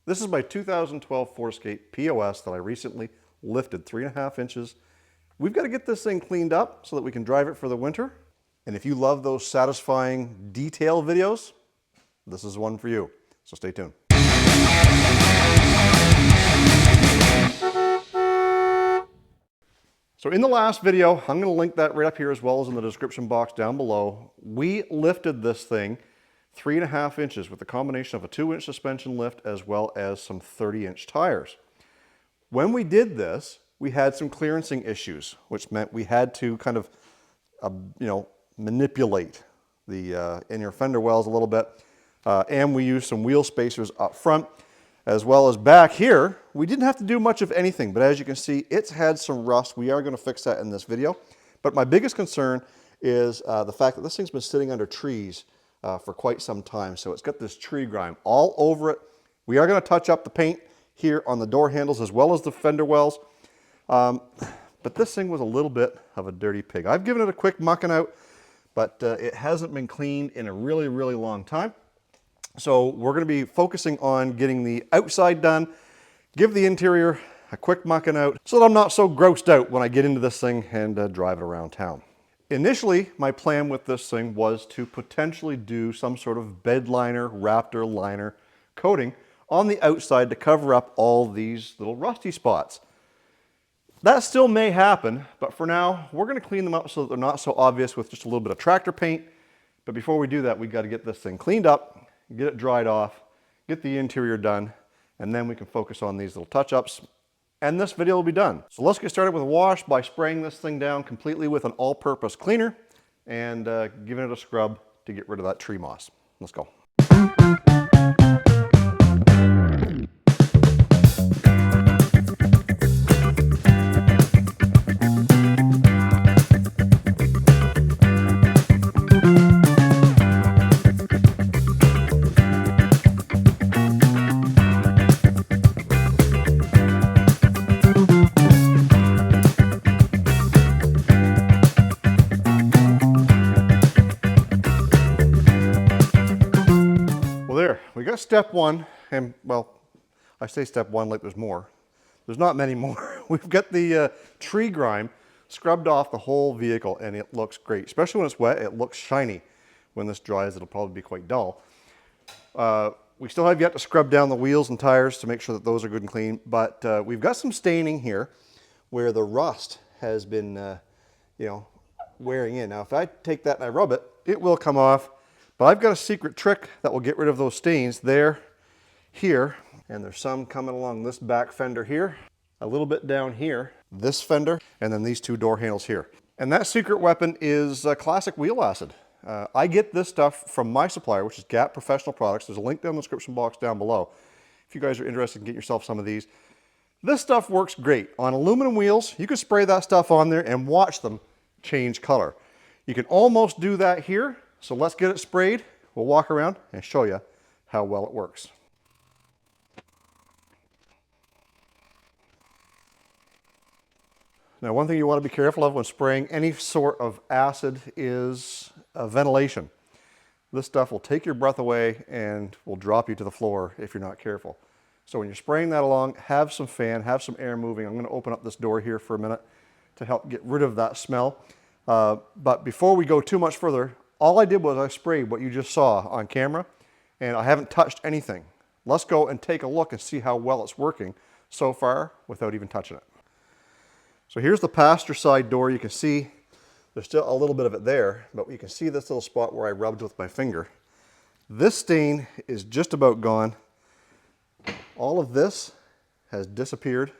This is my 2012 Ford Escape POS that I recently lifted 3.5 inches. We've got to get this thing cleaned up so that we can drive it for the winter. And if you love those satisfying detail videos, this is one for you. So stay tuned. So in the last video, I'm going to link that right up here as well as in the description box down below. We lifted this thing 3.5 inches with a combination of a 2-inch suspension lift as well as some 30-inch tires. When we did this, we had some clearancing issues, which meant we had to kind of, manipulate the inner fender wells a little bit. And we used some wheel spacers up front. As well as back here, we didn't have to do much of anything, but as you can see, it's had some rust. We are going to fix that in this video. But my biggest concern is the fact that this thing's been sitting under trees for quite some time. So it's got this tree grime all over it. We are going to touch up the paint here on the door handles as well as the fender wells. But this thing was a little bit of a dirty pig. I've given it a quick mucking out, but it hasn't been cleaned in a really, really long time. So we're going to be focusing on getting the outside done, give the interior a quick mucking out so that I'm not so grossed out when I get into this thing and drive it around town. Initially, my plan with this thing was to potentially do some sort of bed liner, Raptor liner coating on the outside to cover up all these little rusty spots. That still may happen, but for now, we're going to clean them up so that they're not so obvious with just a little bit of tractor paint. But before we do that, we've got to get this thing cleaned up, get it dried off, get the interior done, and then we can focus on these little touch-ups, and this video will be done. So let's get started with a wash by spraying this thing down completely with an all-purpose cleaner and giving it a scrub to get rid of that tree moss. Let's go. Step one, and well, I say step one like there's more. There's not many more. We've got the tree grime scrubbed off the whole vehicle and it looks great. Especially when it's wet, it looks shiny. When this dries, it'll probably be quite dull. We still have yet to scrub down the wheels and tires to make sure that those are good and clean, but we've got some staining here where the rust has been, wearing in. Now, if I take that and I rub it, it will come off. But I've got a secret trick that will get rid of those stains there, here, and there's some coming along this back fender here, a little bit down here, this fender, and then these two door handles here. And that secret weapon is classic wheel acid. I get this stuff from my supplier, which is Gap Professional Products. There's a link down in the description box down below. If you guys are interested in getting yourself some of these. This stuff works great. On aluminum wheels, you can spray that stuff on there and watch them change color. You can almost do that here. So let's get it sprayed. We'll walk around and show you how well it works. Now, one thing you want to be careful of when spraying any sort of acid is ventilation. This stuff will take your breath away and will drop you to the floor if you're not careful. So when you're spraying that along, have some fan, have some air moving. I'm going to open up this door here for a minute to help get rid of that smell. But before we go too much further, all I did was I sprayed what you just saw on camera, and I haven't touched anything. Let's go and take a look and see how well it's working so far without even touching it. So here's the passenger side door. You can see there's still a little bit of it there, but you can see this little spot where I rubbed with my finger. This stain is just about gone. All of this has disappeared.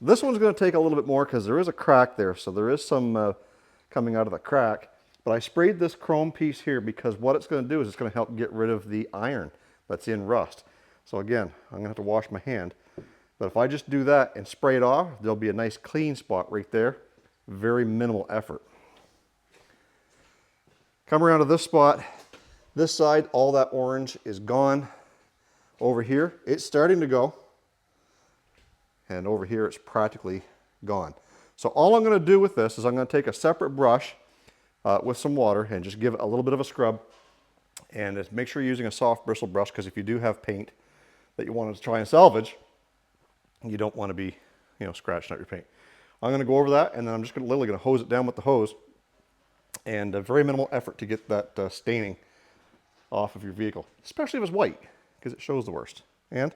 This one's going to take a little bit more because there is a crack there, so there is some coming out of the crack. But I sprayed this chrome piece here because what it's going to do is it's going to help get rid of the iron that's in rust. So again, I'm going to have to wash my hand. But if I just do that and spray it off, there'll be a nice clean spot right there. Very minimal effort. Come around to this spot. This side, all that orange is gone. Over here, it's starting to go. And over here, it's practically gone. So all I'm going to do with this is I'm going to take a separate brush with some water and just give it a little bit of a scrub And make sure you're using a soft bristle brush, because if you do have paint that you want to try and salvage, you don't want to be, scratching out your paint. I'm going to go over that, and then I'm just literally going to hose it down with the hose, and a very minimal effort to get that staining off of your vehicle, especially if it's white, because it shows the worst. And,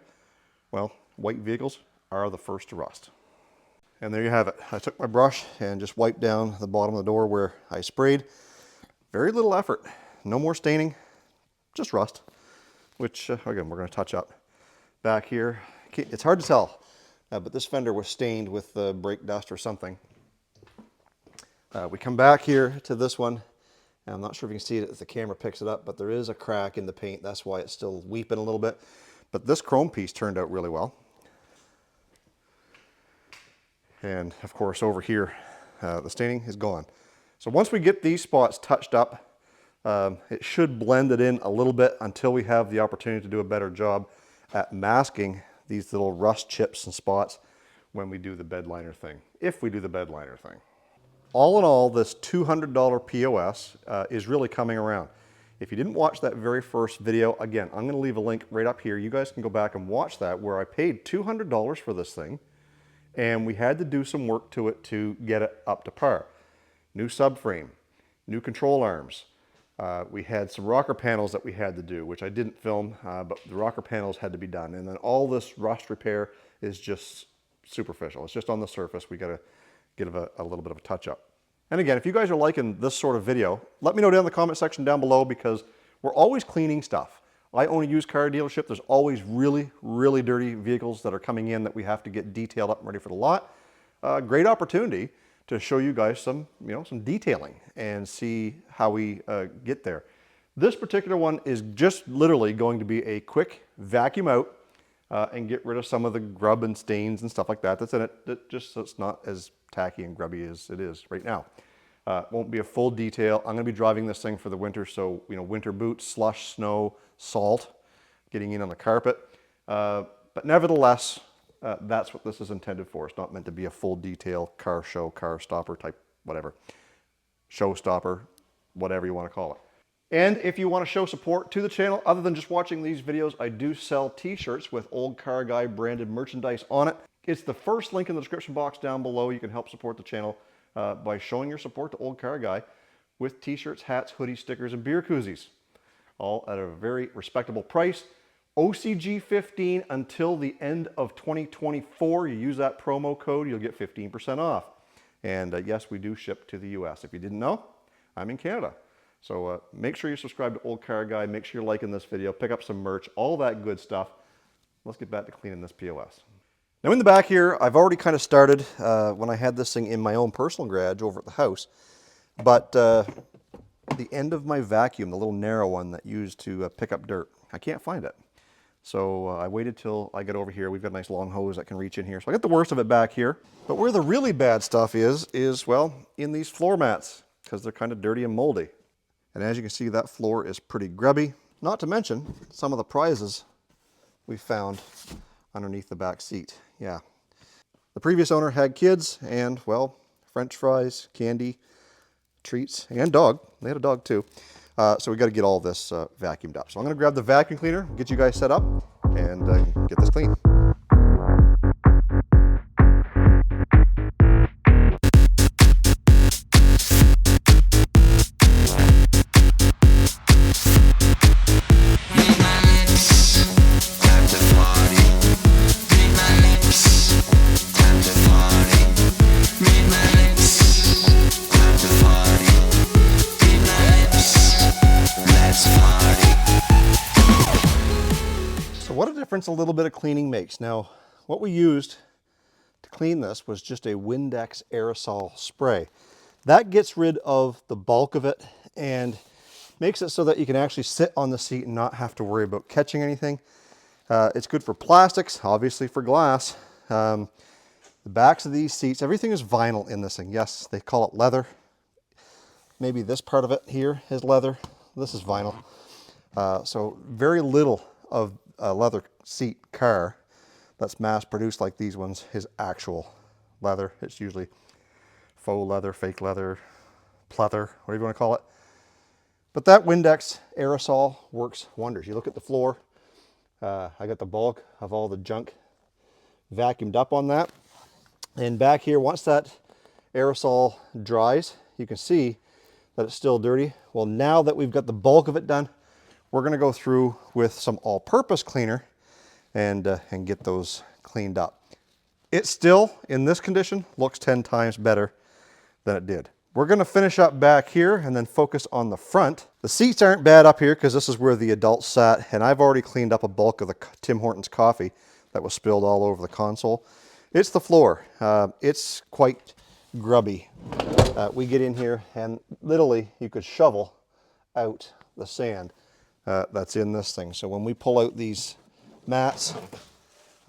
well, white vehicles are the first to rust. And there you have it. I took my brush and just wiped down the bottom of the door where I sprayed. Very little effort. No more staining, just rust, which, again, we're going to touch up. Back here, it's hard to tell, but this fender was stained with brake dust or something. We come back here to this one, and I'm not sure if you can see it if the camera picks it up, but there is a crack in the paint. That's why it's still weeping a little bit. But this chrome piece turned out really well. And of course over here, the staining is gone. So once we get these spots touched up, it should blend it in a little bit until we have the opportunity to do a better job at masking these little rust chips and spots when we do the bed liner thing, if we do the bed liner thing. All in all, this $200 POS is really coming around. If you didn't watch that very first video, again, I'm going to leave a link right up here. You guys can go back and watch that, where I paid $200 for this thing, and we had to do some work to it to get it up to par. New subframe, new control arms. We had some rocker panels that we had to do, which I didn't film, but the rocker panels had to be done. And then all this rust repair is just superficial. It's just on the surface. We got to give a little bit of a touch up. And again, if you guys are liking this sort of video, let me know down in the comment section down below, because we're always cleaning stuff. I own a used car dealership. There's always really, really dirty vehicles that are coming in that we have to get detailed up and ready for the lot. Great opportunity to show you guys some, some detailing and see how we get there. This particular one is just literally going to be a quick vacuum out and get rid of some of the grub and stains and stuff like that that's in it, just so it's not as tacky and grubby as it is right now. Won't be a full detail. I'm going to be driving this thing for the winter, so winter boots, slush, snow, salt, getting in on the carpet. But nevertheless, that's what this is intended for. It's not meant to be a full detail car show, car stopper type, whatever. Show stopper, whatever you want to call it. And if you want to show support to the channel, other than just watching these videos, I do sell t-shirts with Old Car Guy branded merchandise on it. It's the first link in the description box down below. You can help support the channel by showing your support to Old Car Guy with t-shirts, hats, hoodies, stickers, and beer koozies. All at a very respectable price. OCG-15 until the end of 2024. You use that promo code, you'll get 15% off. And yes, we do ship to the US. If you didn't know, I'm in Canada. So make sure you subscribe to Old Car Guy. Make sure you're liking this video. Pick up some merch, all that good stuff. Let's get back to cleaning this POS. Now in the back here, I've already kind of started when I had this thing in my own personal garage over at the house. But the end of my vacuum, the little narrow one that used to pick up dirt, I can't find it. So I waited till I get over here. We've got a nice long hose that can reach in here. So I got the worst of it back here. But where the really bad stuff is, well, in these floor mats, because they're kind of dirty and moldy. And as you can see, that floor is pretty grubby. Not to mention some of the prizes we found underneath the back seat. Yeah. The previous owner had kids and, well, French fries, candy, treats, and dog. They had a dog too. So we got to get all this vacuumed up. So I'm going to grab the vacuum cleaner, get you guys set up, and get this clean. A little bit of cleaning makes. Now, what we used to clean this was just a Windex aerosol spray. That gets rid of the bulk of it and makes it so that you can actually sit on the seat and not have to worry about catching anything. It's good for plastics, obviously for glass. The backs of these seats, everything is vinyl in this thing. Yes, they call it leather. Maybe this part of it here is leather. This is vinyl. So very little of a leather seat car that's mass produced like these ones is actual leather. It's usually faux leather, fake leather, pleather, whatever you want to call it. But that Windex aerosol works wonders. You look at the floor, I got the bulk of all the junk vacuumed up on that. And back here, once that aerosol dries, you can see that it's still dirty. Well, now that we've got the bulk of it done, we're gonna go through with some all-purpose cleaner and get those cleaned up. It still, in this condition, looks 10 times better than it did. We're gonna finish up back here and then focus on the front. The seats aren't bad up here because this is where the adults sat, and I've already cleaned up a bulk of the Tim Hortons coffee that was spilled all over the console. It's the floor. It's quite grubby. We get in here and literally you could shovel out the sand that's in this thing. So when we pull out these mats,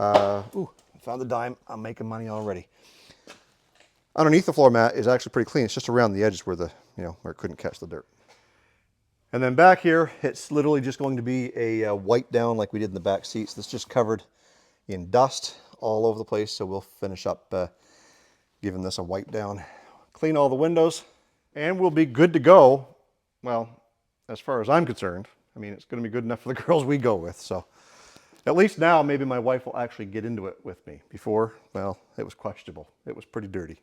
ooh, found the dime. I'm making money already. Underneath the floor mat is actually pretty clean. It's just around the edges where where it couldn't catch the dirt. And then back here, it's literally just going to be a wipe down like we did in the back seats. That's just covered in dust all over the place. So we'll finish up giving this a wipe down, clean all the windows, and we'll be good to go. Well, as far as I'm concerned, I mean, it's going to be good enough for the girls we go with. So at least now, maybe my wife will actually get into it with me. Before, well, it was questionable. It was pretty dirty.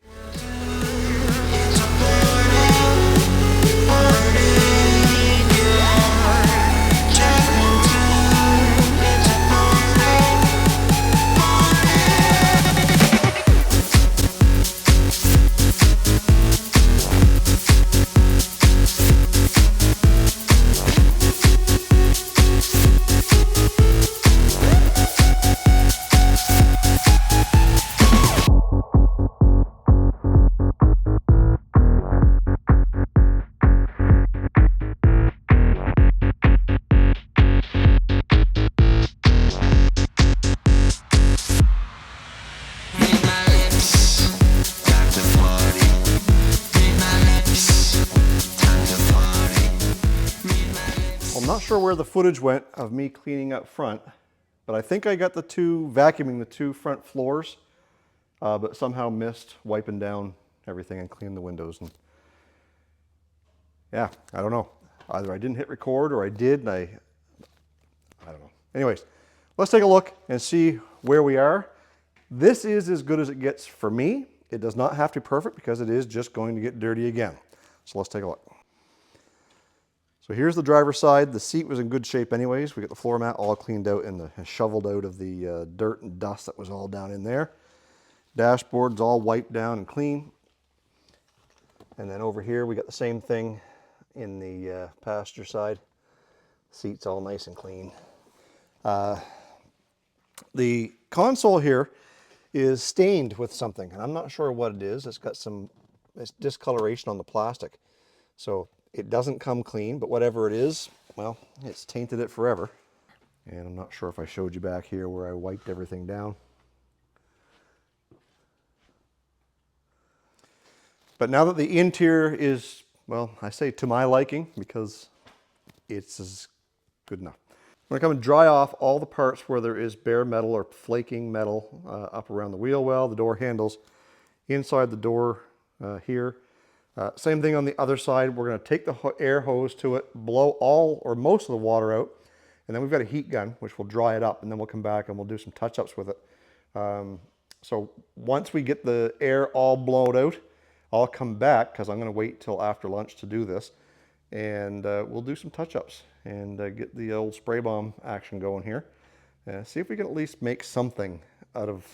I'm not sure where the footage went of me cleaning up front, but I think I got vacuuming the two front floors, but somehow missed wiping down everything and cleaning the windows. And yeah, I don't know. Either I didn't hit record or I did, and I don't know. Anyways, let's take a look and see where we are. This is as good as it gets for me. It does not have to be perfect because it is just going to get dirty again. So let's take a look. So here's the driver's side. The seat was in good shape anyways. We got the floor mat all cleaned out and shoveled out of the dirt and dust that was all down in there. Dashboard's all wiped down and clean. And then over here we got the same thing in the passenger side. Seat's all nice and clean. The console here is stained with something, and I'm not sure what it is. It's got some discoloration on the plastic. So it doesn't come clean, but whatever it is, well, it's tainted it forever. And I'm not sure if I showed you back here where I wiped everything down. But now that the interior is, well, I say to my liking because it's good enough. I'm going to come and dry off all the parts where there is bare metal or flaking metal up around the wheel well, the door handles, inside the door here. Same thing on the other side. We're going to take the air hose to it, blow all or most of the water out, and then we've got a heat gun which will dry it up, and then we'll come back and we'll do some touch-ups with it. So once we get the air all blown out, I'll come back because I'm going to wait till after lunch to do this, and we'll do some touch-ups and get the old spray bomb action going here. See if we can at least make something out of,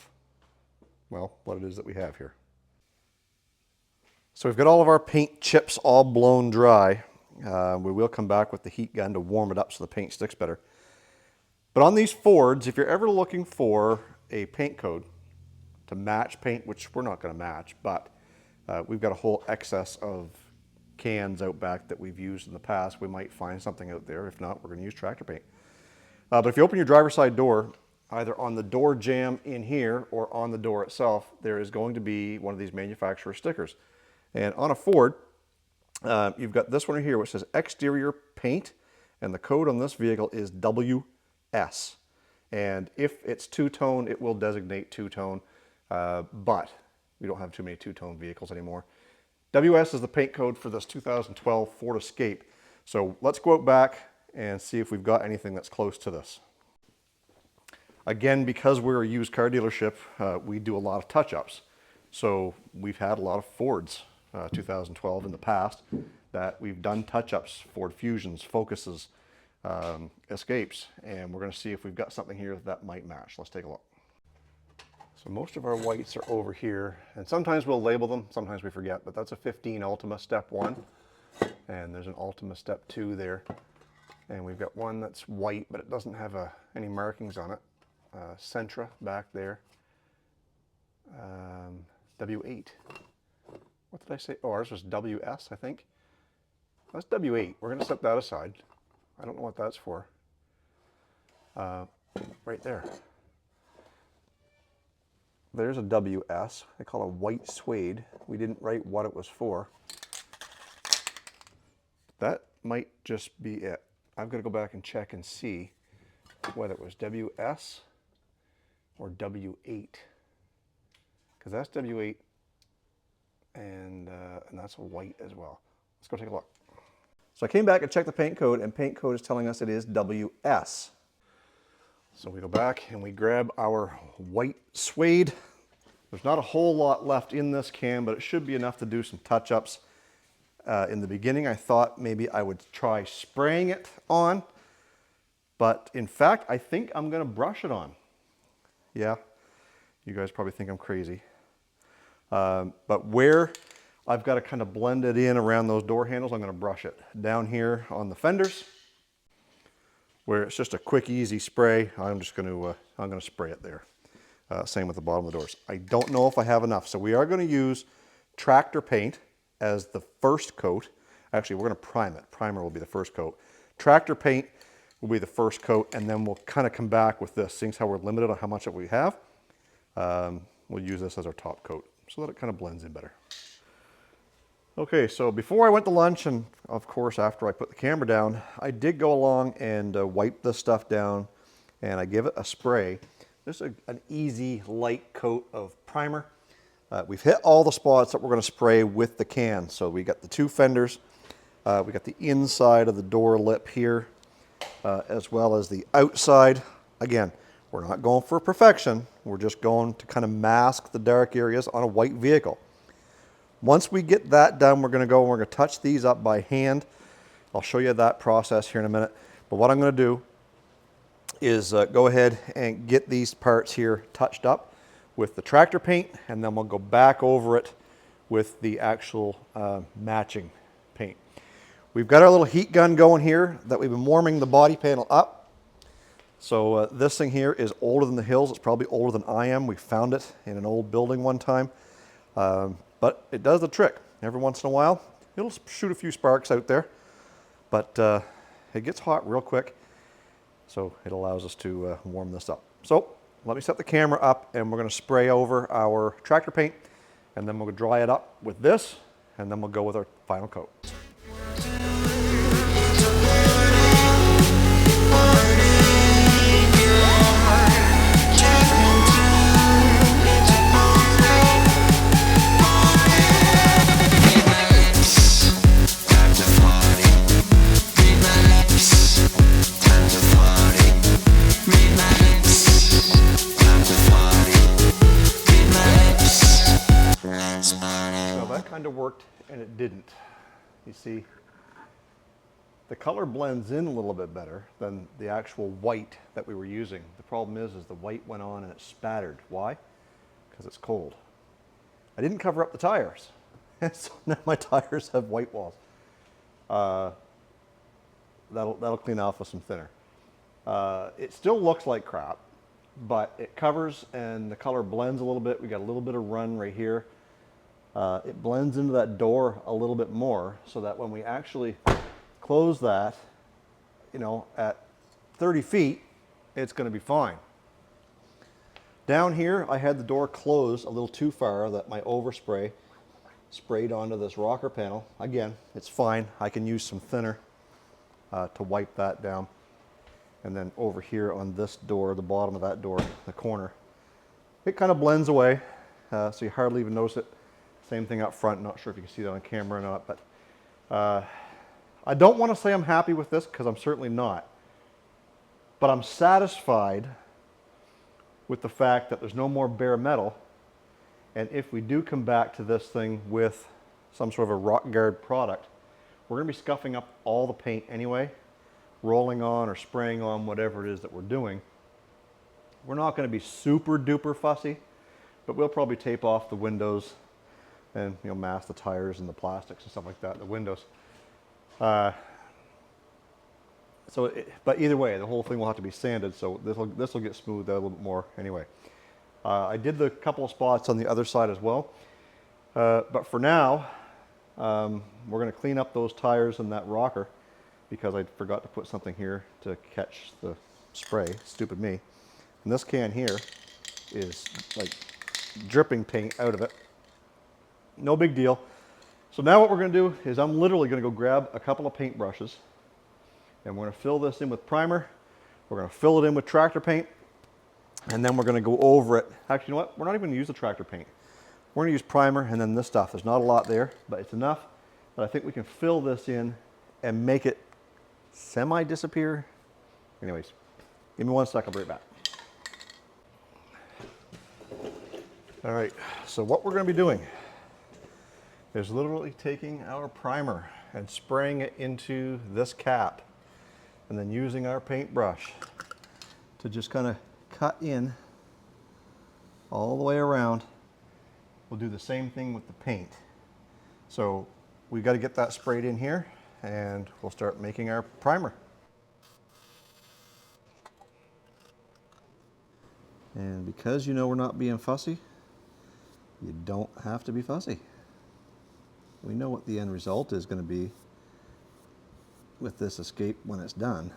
well, what it is that we have here. So we've got all of our paint chips all blown dry. We will come back with the heat gun to warm it up so the paint sticks better. But on these Fords, if you're ever looking for a paint code to match paint, which we're not going to match, but we've got a whole excess of cans out back that we've used in the past. We might find something out there. If not, we're going to use tractor paint. But if you open your driver's side door, either on the door jamb in here or on the door itself, there is going to be one of these manufacturer stickers. And on a Ford, you've got this one right here which says exterior paint, and the code on this vehicle is WS. And if it's two-tone, it will designate two-tone, but we don't have too many two-tone vehicles anymore. WS is the paint code for this 2012 Ford Escape. So let's go out back and see if we've got anything that's close to this. Again, because we're a used car dealership, we do a lot of touch-ups. So we've had a lot of Fords, 2012 in the past, that we've done touch-ups, Ford Fusions, Focuses, Escapes, and we're going to see if we've got something here that might match. Let's take a look. So most of our whites are over here, and sometimes we'll label them, sometimes we forget, but that's a 15 Ultima Step 1, and there's an Ultima Step 2 there, and we've got one that's white, but it doesn't have any markings on it. Sentra back there, W8. What did I say? Oh, ours was WS, I think. That's W8. We're going to set that aside. I don't know what that's for. Right there. There's a WS. I call it white suede. We didn't write what it was for. That might just be it. I've got to go back and check and see whether it was WS or W8. Because that's W8 and that's a white as well. Let's go take a look. So I came back and checked the paint code, and paint code is telling us it is WS. So we go back and we grab our white suede. There's not a whole lot left in this can, but it should be enough to do some touch-ups. In the beginning, I thought maybe I would try spraying it on, but in fact, I think I'm going to brush it on. Yeah, you guys probably think I'm crazy. But where I've got to kind of blend it in around those door handles, I'm going to brush it. Down here on the fenders, where it's just a quick, easy spray, I'm going to spray it there. Same with the bottom of the doors. I don't know if I have enough, so we are going to use tractor paint as the first coat. Actually, we're going to prime it. Primer will be the first coat. Tractor paint will be the first coat, and then we'll kind of come back with this. Seeing how we're limited on how much that we have, we'll use this as our top coat so that it kind of blends in better. Okay, so before I went to lunch, and of course after I put the camera down, I did go along and wipe this stuff down, and I give it a spray. Just an easy light coat of primer. We've hit all the spots that we're going to spray with the can. So we got the two fenders, we got the inside of the door lip here, as well as the outside. Again, we're not going for perfection. We're just going to kind of mask the dark areas on a white vehicle. Once we get that done, we're going to go and we're going to touch these up by hand. I'll show you that process here in a minute. But what I'm going to do is go ahead and get these parts here touched up with the tractor paint, and then we'll go back over it with the actual matching paint. We've got our little heat gun going here that we've been warming the body panel up. So this thing here is older than the hills. It's probably older than I am. We found it in an old building one time. But it does the trick. Every once in a while, it'll shoot a few sparks out there, but it gets hot real quick, so it allows us to warm this up. So let me set the camera up, and we're going to spray over our tractor paint, and then we'll dry it up with this, and then we'll go with our final coat. Kind of worked, and it didn't. You see, the color blends in a little bit better than the actual white that we were using. The problem is the white went on and it spattered. Why? Because it's cold. I didn't cover up the tires, and so now my tires have white walls. That'll clean off with some thinner. It still looks like crap, but it covers and the color blends a little bit. We got a little bit of run right here. It blends into that door a little bit more, so that when we actually close that, you know, at 30 feet, it's going to be fine. Down here, I had the door closed a little too far, that my overspray sprayed onto this rocker panel. Again, it's fine. I can use some thinner to wipe that down. And then over here on this door, the bottom of that door, the corner, it kind of blends away, so you hardly even notice it. Same thing up front. Not sure if you can see that on camera or not, but I don't want to say I'm happy with this because I'm certainly not. But I'm satisfied with the fact that there's no more bare metal. And if we do come back to this thing with some sort of a rock guard product, we're going to be scuffing up all the paint anyway, rolling on or spraying on whatever it is that we're doing. We're not going to be super duper fussy, but we'll probably tape off the windows and mask the tires and the plastics and stuff like that, the windows. But either way, the whole thing will have to be sanded, so this will get smoothed out a little bit more anyway. I did the couple of spots on the other side as well, but for now, we're going to clean up those tires and that rocker because I forgot to put something here to catch the spray. Stupid me. And this can here is like dripping paint out of it. No big deal. So now what we're going to do is I'm literally going to go grab a couple of paint brushes and we're going to fill this in with primer. We're going to fill it in with tractor paint and then we're going to go over it. Actually, you know what? We're not even going to use the tractor paint. We're going to use primer and then this stuff. There's not a lot there, but it's enough that I think we can fill this in and make it semi-disappear. Anyways, give me 1 sec, I'll be right back. All right, so what we're going to be doing is literally taking our primer and spraying it into this cap and then using our paintbrush to just kind of cut in all the way around. We'll do the same thing with the paint. So we've got to get that sprayed in here and we'll start making our primer. And because we're not being fussy, you don't have to be fussy. We know what the end result is going to be with this escape when it's done.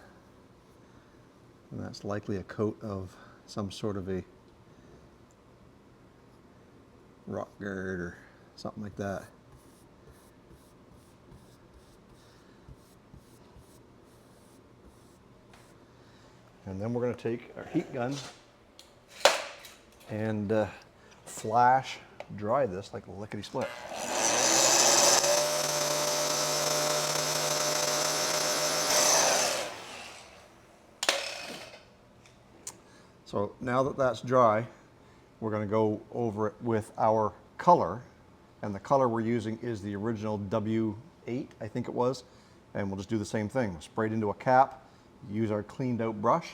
And that's likely a coat of some sort of a rock guard or something like that. And then we're going to take our heat gun and flash dry this like a lickety split. So now that that's dry, we're going to go over it with our color, and the color we're using is the original W8, I think it was, and we'll just do the same thing. We'll spray it into a cap, use our cleaned out brush,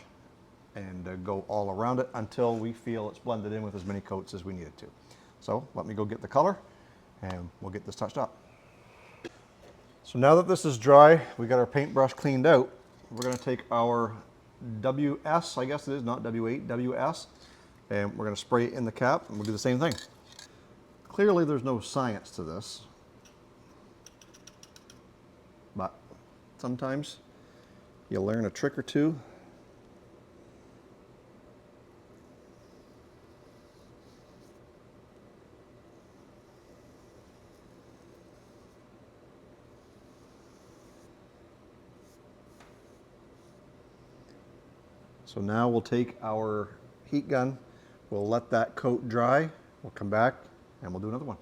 and go all around it until we feel it's blended in with as many coats as we need it to. So let me go get the color and we'll get this touched up. So now that this is dry, we got our paintbrush cleaned out, we're going to take our WS, I guess it is, not W8, WS, and we're going to spray it in the cap and we'll do the same thing. Clearly there's no science to this, but sometimes you learn a trick or two. So now we'll take our heat gun, we'll let that coat dry, we'll come back and we'll do another one.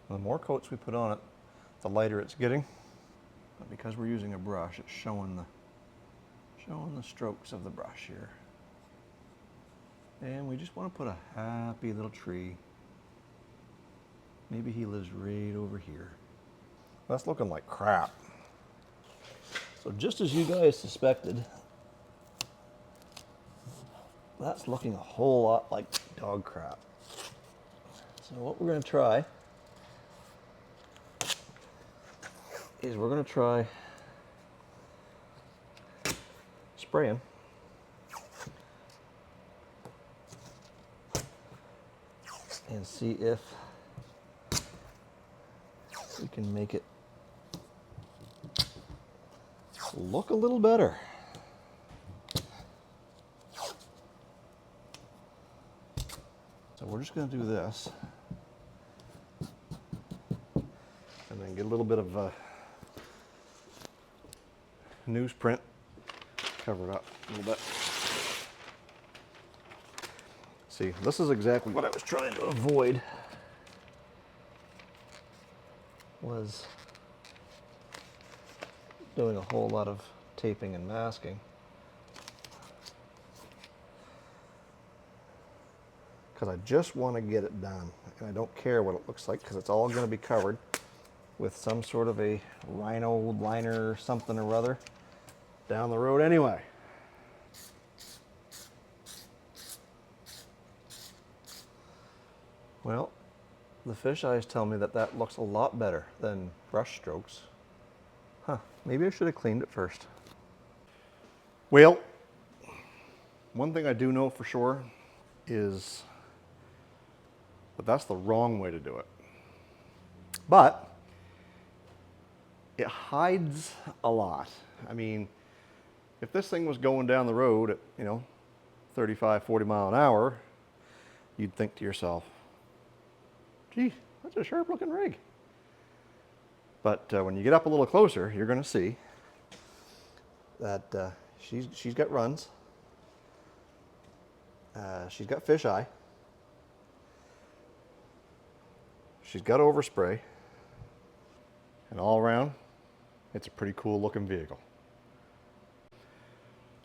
The more coats we put on it, the lighter it's getting. But because we're using a brush, it's showing the strokes of the brush here. And we just want to put a happy little tree. Maybe he lives right over here. That's looking like crap. So just as you guys suspected, that's looking a whole lot like dog crap. So what we're going to try is we're going to try spraying and see if we can make it look a little better. So we're just going to do this and then get a little bit of newsprint cover it up a little bit. See, this is exactly what I was trying to avoid, was doing a whole lot of taping and masking. Because I just want to get it done, and I don't care what it looks like, because it's all going to be covered with some sort of a rhino liner or something or other down the road anyway. Well, the fish eyes tell me that that looks a lot better than brush strokes. Huh, maybe I should have cleaned it first. Well, one thing I do know for sure is that that's the wrong way to do it. But it hides a lot. I mean, if this thing was going down the road at, 35, 40 mile an hour, you'd think to yourself, gee, that's a sharp looking rig. But when you get up a little closer, you're going to see that she's got runs. She's got fish eye. She's got overspray. And all around, it's a pretty cool looking vehicle.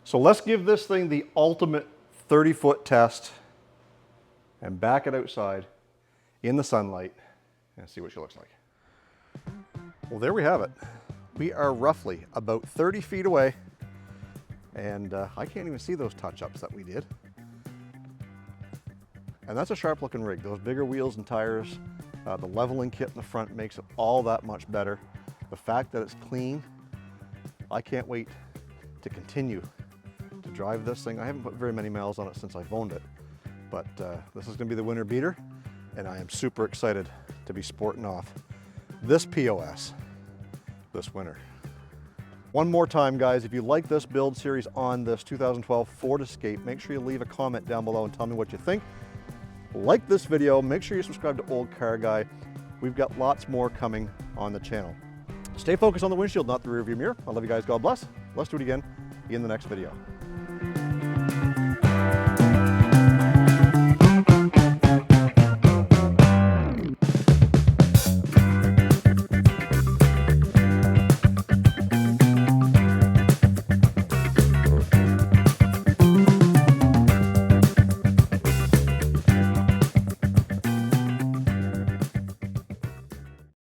So let's give this thing the ultimate 30-foot test and back it outside in the sunlight and see what she looks like. Well, there we have it. We are roughly about 30 feet away, and I can't even see those touch-ups that we did. And that's a sharp looking rig. Those bigger wheels and tires, the leveling kit in the front makes it all that much better. The fact that it's clean, I can't wait to continue to drive this thing. I haven't put very many miles on it since I've owned it, but this is gonna be the winter beater, and I am super excited to be sporting off this POS this winter. One more time, guys, if you like this build series on this 2012 Ford Escape, make sure you leave a comment down below and tell me what you think. Like this video, make sure you subscribe to Old Car Guy. We've got lots more coming on the channel. Stay focused on the windshield, not the rearview mirror. I love you guys, God bless. Let's do it again in the next video.